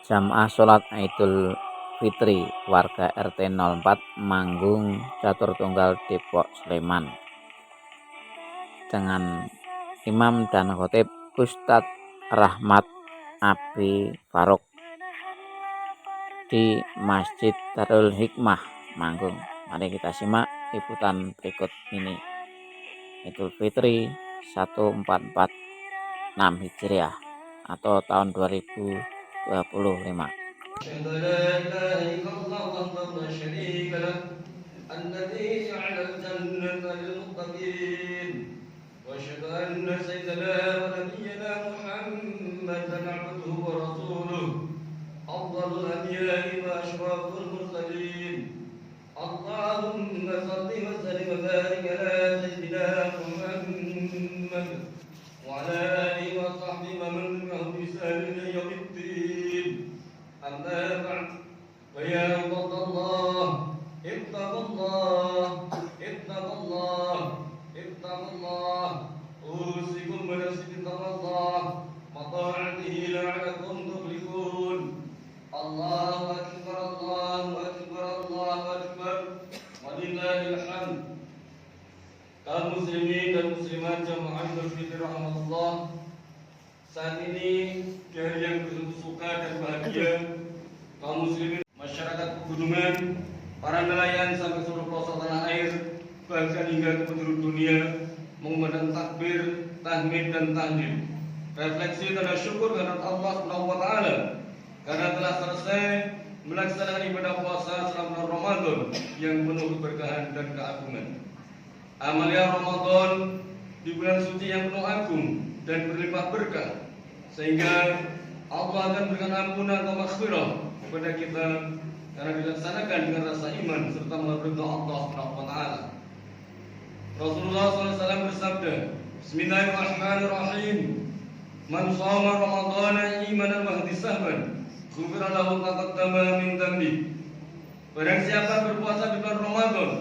Jamaah sholat Idul Fitri warga RT 04 Manggung Catur Tunggal Depok Sleman dengan imam dan khotib Ustadz Rahmat Abi Faruk di Masjid Darul Hikmah Manggung. Mari kita simak liputan berikut ini. Idul Fitri 1446 Hijriah atau tahun 2025. أشهد لا إله إلا الله وحده لا شريك له الذي جعل الجنة للمتقين وأشهد أن سيدنا ونبينا محمدا عبده ورسوله أفضل الأنبياء وأشرف المرسلين اللهم صل وسلم وبارك على سيدنا محمد وعلى آله وصحبه ومن تبعهم بإحسان إلى يوم الدين أما بعد فيا عباد الله اتقوا الله اتقوا الله اتقوا الله أوصيكم بنفسي بتقوى الله وطاعته لعلكم تفلحون الله أكبر الله أكبر الله أكبر ولله الحمد. Kaum muslimin dan muslimat jamaah Idul Fitri rahmatullah, saat ini di hari yang penuh suka dan bahagia, kaum muslimin, masyarakat pegunungan, para nelayan sampai seluruh pelosok tanah air, bahkan hingga ke penjuru dunia mengumandang takbir, tahmid dan tahlil. Refleksi tanda syukur kepada Allah Subhanahu wa taala karena telah selesai melaksanakan ibadah puasa selama bulan Ramadan yang penuh keberkahan dan keagungan. Amalia Ramadan di bulan suci yang penuh agung dan berlimpah berkah, sehingga Allah akan berikan ampunan atau maghfirah kepada kita karena dilaksanakan dengan rasa iman serta melalui ridha Allah Subhanahu wa taala. Rasulullah SAW bersabda, Bismillahirrahmanirrahim. Man shoma Ramadhana imanan wa ihtisaban, ghufira lahu ma taqaddama min dhanbi. Barang siapa berpuasa di bulan Ramadan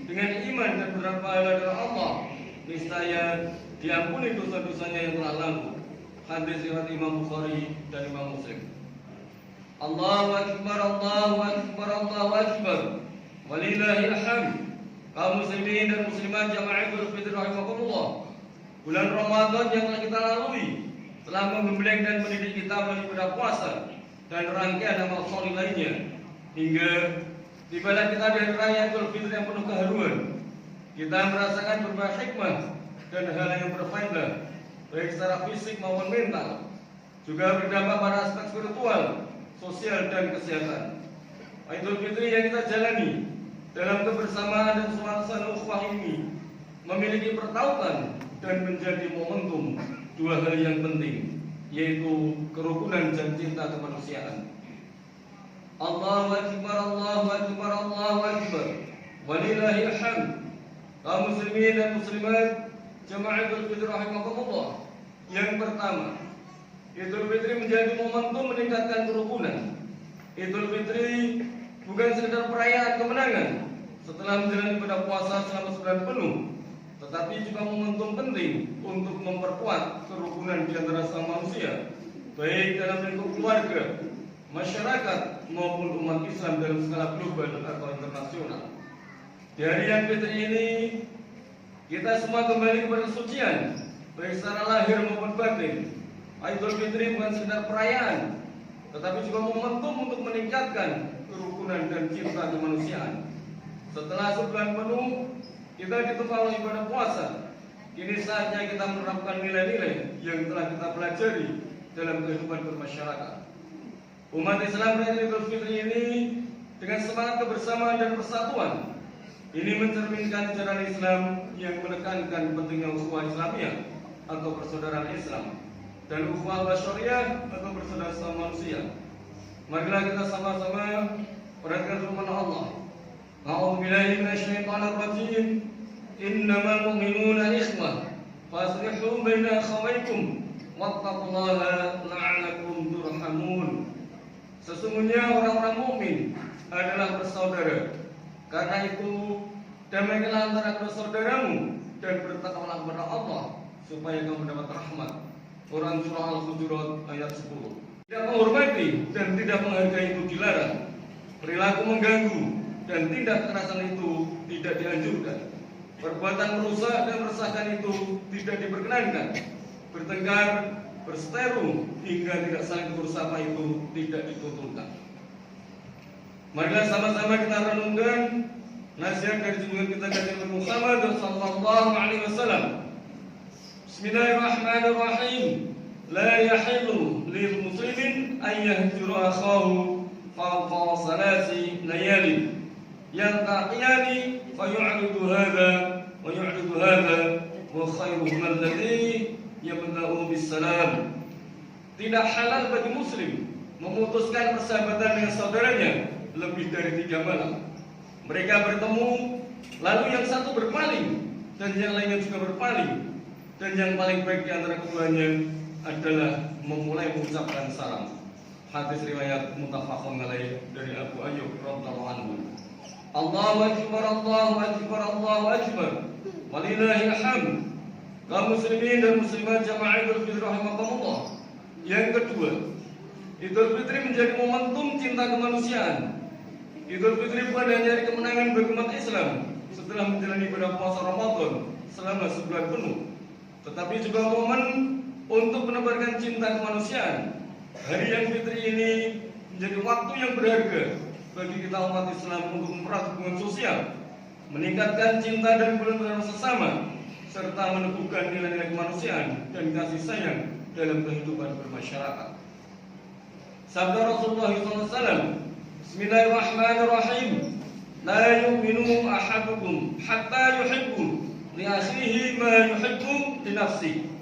dengan iman dan berharap pahala dari Allah, niscaya diampuni dosa-dosanya yang telah lalu. Hadis riwayat Imam Bukhari dan Imam Muslim. Allahu Akbar, Allahu Akbar, Allahu Akbar. Walillahil hamd. Kaum muslimin dan muslimat jamaah Idul Fitri rahimakumullah. Bulan Ramadan yang telah kita lalui telah menggembleng dan mendidik kita melalui ibadah puasa dan rangkaian amal saleh lainnya, hingga tibalah kita dari raya Idul Fitri yang penuh keharuan. Kita merasakan berbagai hikmah dan hal yang berfaedah baik secara fisik maupun mental, juga berdampak pada aspek spiritual, sosial dan kesehatan. Idul Fitri yang kita jalani dalam kebersamaan dan suasana ukhuwah ini memiliki pertautan dan menjadi momentum dua hal yang penting, yaitu kerukunan dan cinta kemanusiaan. Allahu Akbar, Allahu Akbar, Allahu Akbar. Walillahil hamd. Kaum muslimin dan muslimat jamaah Idul Fitri rahimakumullah. Yang pertama, Idul Fitri menjadi momentum meningkatkan kerukunan. Idul Fitri bukan sekedar perayaan kemenangan setelah menjalani ibadah puasa selama sebulan penuh, tetapi juga momentum penting untuk memperkuat kerukunan di antara sama manusia, baik dalam lingkup keluarga, masyarakat maupun umat Islam dalam skala global atau internasional. Di hari yang fitri ini kita semua kembali kepada kesucian, baik secara lahir maupun batin. Idul Fitri bukan sekedar perayaan, tetapi juga momentum untuk meningkatkan kerukunan dan cinta kemanusiaan. Setelah sebulan penuh kita ditempa oleh ibadah puasa, kini saatnya kita menerapkan nilai-nilai yang telah kita pelajari dalam kehidupan bermasyarakat. Umat Islam merayakan Idul Fitri ini dengan semangat kebersamaan dan persatuan. Ini mencerminkan ajaran Islam yang menekankan pentingnya ukhuwah Islamiyah atau persaudaraan Islam dan ukhuwah basyariah atau persaudaraan sama manusia. Marilah kita sama-sama perhatikan firman Allah. A'udzubillahi minasyaitonir rajim. Innamal mu'minuna ikhwah faslihu baina akhawaykum wattaqullaha la'allakum turhamun. Sesungguhnya orang-orang mukmin adalah bersaudara. Karena itu damaikanlah antara kedua saudaramu dan bertakwalah kepada Allah supaya kamu mendapat rahmat. Quran surah Al-Hujurat ayat 10. Tidak mau menghormati dan tidak menghargai itu dilarang. Perilaku mengganggu dan tindak kekerasan itu tidak dianjurkan. Perbuatan merusak dan meresahkan itu tidak diperkenankan. Bertengkar, berseteru hingga tidak saling bersapa itu tidak dituntunkan. Marilah sama-sama kita renungkan nasihat dari junjungan kita Nabi Muhammad sallallahu alaihi wasallam. Bismillahirrahmanirrahim. La yahillu lil muslimin an yahjura akhahu fawqa salasi layalin yantaqiyani fayu'ridu hadha wa yu'ridu hadha wa khairuhum alladhi yabda'u bisalam. Tidak halal bagi muslim memutuskan persahabatan dengan saudaranya lebih dari 3 malam. Mereka bertemu, lalu yang satu berpaling dan yang lainnya juga berpaling, dan yang paling baik di antara keduanya adalah memulai mengucapkan salam. Hadis riwayat muttafaqun alaih dari Abu Ayyub radhiyallahu anhu. Allahu akbar, Allahu akbar, Allahu akbar. Walillahil hamd. Kaum muslimin dan muslimat jamaah Idul Fitri rahimakumullah. Yang kedua, Idul Fitri menjadi momentum cinta kemanusiaan. Idul Fitri bukan hanya hari kemenangan bagi umat Islam setelah menjalani ibadah puasa Ramadan selama sebulan penuh, tetapi juga momen untuk menebarkan cinta kemanusiaan. Hari yang fitri ini menjadi waktu yang berharga bagi kita umat Islam untuk mempererat hubungan sosial, meningkatkan cinta dan persaudaraan sesama, serta meneguhkan nilai-nilai kemanusiaan dan kasih sayang dalam kehidupan bermasyarakat. Sabda Rasulullah SAW, Bismillahirrahmanirrahim. La yu'minu ahadukum hatta yuhibbu li akhihi ma yuhibbu li nafsihi.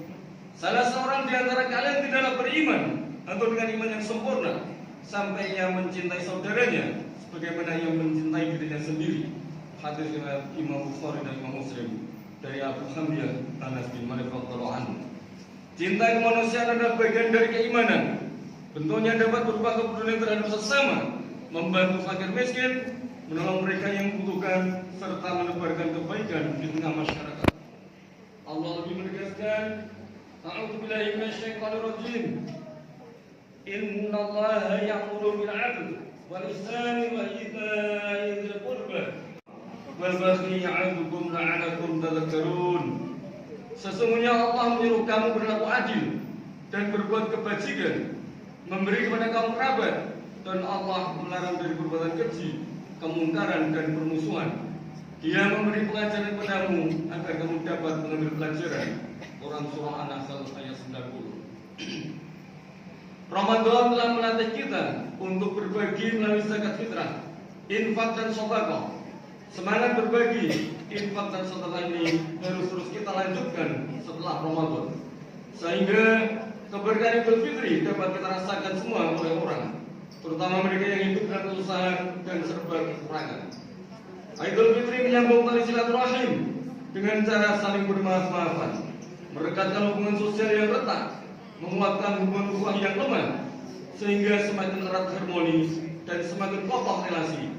Salah seorang di antara kalian tidaklah beriman atau dengan iman yang sempurna sampai ia mencintai saudaranya sebagaimana ia mencintai dirinya sendiri. Hadis riwayat Imam Bukhari dan Imam Muslim dari Abu Hamzah Anas bin Malik radhiyallahu anhu. Cinta kemanusiaan adalah bagian dari keimanan. Bentuknya dapat berupa kepedulian terhadap sesama, membantu fakir miskin, menolong mereka yang membutuhkan, serta menebarkan kebaikan di tengah masyarakat. Allah lebih menegaskan, A'udzu billahi minasyaitonir rajim. Innallaha ya'muru bil 'adli wal ihsani wa ita'i dzil qurba wal baghi ya'idukum la'allakum tadhakkarun. Sesungguhnya Allah menyuruh kamu berlaku adil dan berbuat kebajikan, memberi kepada kaum kerabat, dan Allah melarang dari perbuatan keji, kemungkaran dan permusuhan. Dia memberi pelajaran kepadamu agar kamu dapat mengambil pelajaran. Quran surah An-Nahl ayat 90. Ramadan telah melatih kita untuk berbagi melalui zakat fitrah, infak dan sedekah. Semangat berbagi, infak dan sedekah ini harus terus kita lanjutkan setelah Ramadan, sehingga keberkahan Idul Fitri dapat kita rasakan semua oleh orang, terutama mereka yang hidup dalam kesusahan dan serba kekurangan. Idul Fitri menyambung tali silaturahim dengan cara saling bermaaf-maafan, merekatkan hubungan sosial yang retak, menguatkan hubungan ukhuwah yang lemah, sehingga semakin erat harmoni dan semakin kokoh relasi,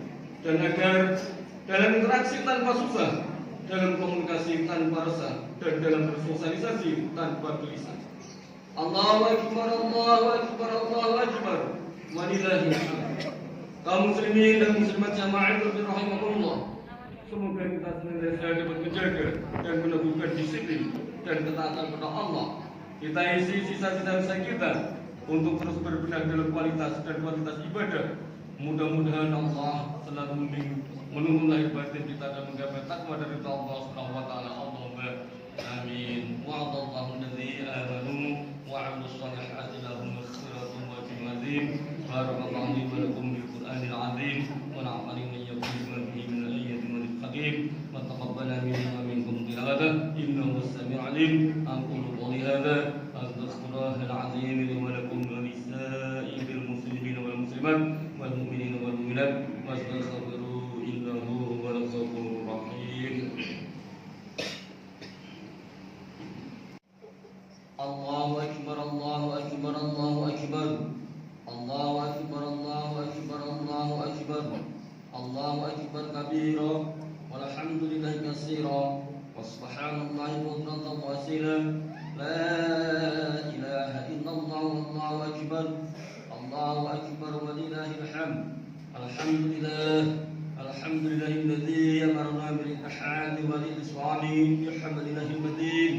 dan agar dalam interaksi tanpa susah, dalam komunikasi tanpa resah, dan dalam bersosialisasi tanpa gelisah. Allahu akbar, Allahu akbar, Allahu akbar. Walillahil hamd. Kaum muslimin dan muslimat jamaah Idul Fitri rahimakumullah. Semoga kita senantiasa dapat menjaga dan meneguhkan disiplin dan ketaatan kepada Allah. Kita isi sisa-sisa kita untuk terus berbenah dalam kualitas dan kuantitas ibadah. Mudah-mudahan Allah selalu menuntun lahir batin kita dan menggapai takwa dari Allah Subhanahu wa taala. Allahumma amin. Wa'adallahu alladzi amanu wa 'amilus shalihati lahum maghfiratun wa ajrun 'azim. Barakallahu li wa lakum bil Qur'anil 'azim wa nafa'ani wa iyyakum bima fihi min al-ayatin wal hakim. Wa taqabbala minna wa minkum tilawatahu innahu was-sami'ul 'alim. Aqulu qawli hadza astaghfirullahal 'azim li wa lakum wa lisa'iril muslimin wal muslimat wal mu'minin wal mu'minat wastaghfiruhu innahu huwal ghafurur rahim. Allahu akbar, Allahu akbar, Allahu akbar. Allahu akbar, Allahu akbar, Allahu akbar. Allahu akbar kabira walhamdulillahi katsira wa subhanallahi bukratan wa asila. La ilaha illallah wallahu akbar. الله أكبر ولله الحمد. الحمد لله الحمد لله الذي أمرنا بالاتحاد والإصرار بحمد الله المدين.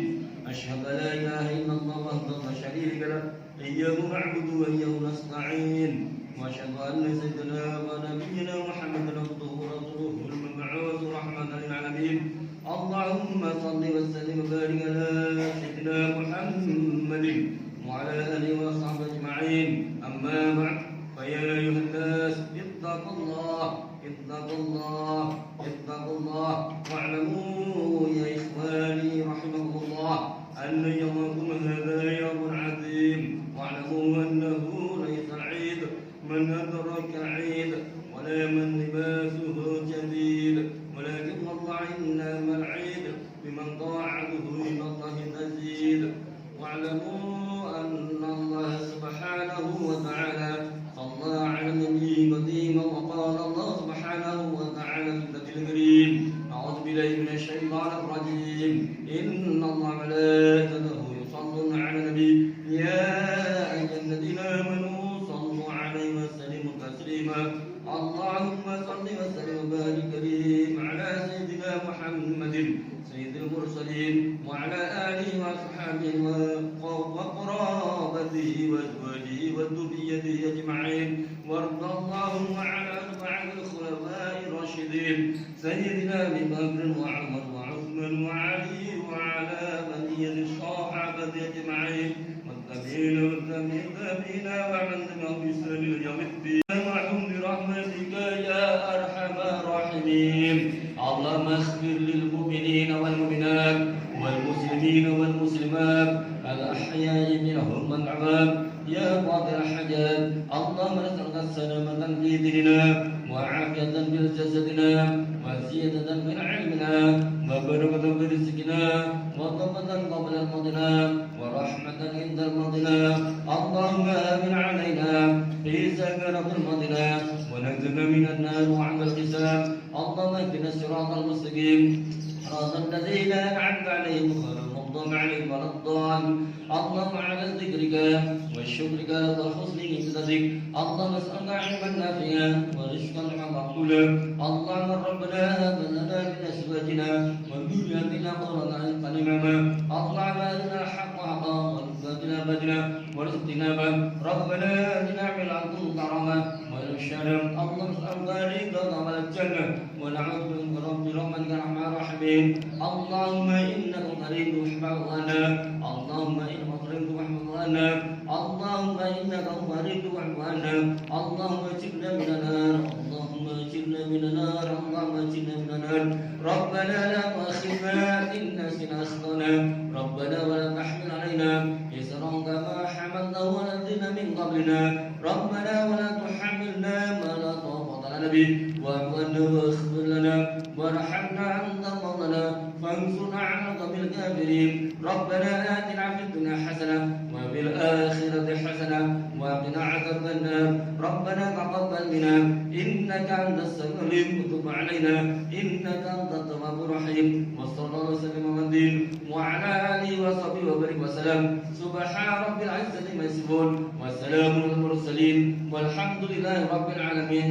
أشهد أن لا إله إلا الله وحده لا شريك له إياه نعبد وإياه نستعين. وأشهد أن سيدنا ونبينا محمدا عبده ورسوله المبعوث رحمة للعالمين. اللهم صل وسلم وبارك على سيدنا محمد وعلى آله وصحبه أجمعين. أما بعد فيا أيها الناس اتقوا الله اتقوا الله اتقوا الله واعلموا يا إخواني رحمكم الله أن يومكم هذا يوم عظيم. واعلموا أنه ليس العيد من أدرك عيد ولا من لباسه جديد، ولكن الله إنما العيد بمن طاعته إلى الله تزيد. واعلموا أن الله سبحانه وتعالى صلى على النبي قديما، وقال الله سبحانه وتعالى في الكتاب الكريم: أعوذ بالله من الشيطان الرجيم، إن الله وملائكته يصلون على النبي يا أيها الذين آمنوا صلوا عليه وسلموا تسليما. اللهم صل وسلم وبارك كريم على سيدنا محمد سيد المرسلين وعلى آله وأصحابه وقرابته وأزواجه وذريته أجمعين. وارض اللهم عن أربعة الخلفاء الراشدين سيدنا أبي بكر وعمر وعثمان وعلي وعلى بقية الصحابة أجمعين والتابعين والتابعين ومن تبعهم بإحسان إلى يوم الدين. معهم برحمتك يا أرحم الراحمين. اللهم اغفر للمؤمنين والمؤمنات والمسلمين والمسلمات الأحياء منهم والأموات يا قاضي الحاجات. اللهم نسألك السلامة في ديننا وعافية في جسدنا وزيادة من علمنا وبركة في رزقنا وطبة قبل الموتنا ورحمة عند الموتنا. اللهم آمن علينا في سكرة الموتنا ونجنا من النار وعند الحساب. اللهم اهدنا الصراط المستقيم صراط الذين أنعمت عليهم غير المغضوب عليهم ولا الضالين. اللهم على ذكرك وشكرك وحسن عبادتك. اللهم اسألك علما نافعا ورزقا مقبولا. اللهم ربنا هب لنا من أزواجنا وذرياتنا قرة أعين إماما. اللهم أرنا الحق حقا وارزقنا بدنا وارزقنا ربنا آتنا من لدنك رحمة وإرشادا. اللهم اسألك رضاك والجنة ونعوذ بك من برحمتك يا أرحم الراحمين. اللهم إنك قريب تحب لنا. اللهم إنك قريب تحب لنا. اللهم إنك قريب تحب لنا. اللهم اجرنا من النار. اللهم اجرنا من النار. اللهم اجرنا من النار. ربنا لا تؤاخذنا إن نسينا أخطأنا. ربنا ولا تحمل علينا إصرا كما حملته على الذين من قبلنا. ربنا ولا تحملنا ما لا طاقة لنا به واعف عنا واغفر لنا وارحمنا أنت مولانا فانصرنا على القوم الكافرين. ربنا آتنا في الدنيا حسنة وفي الآخرة حسنة وقنا عذاب النار. ربنا تقبل منا إنك أنت السميع العليم وتب علينا إنك أنت التواب الرحيم. وصلى الله وسلم وبارك وعلى آله وصحبه وبارك وسلم. سبحان رب العزة عما يصفون وسلام على المرسلين والحمد لله رب العالمين.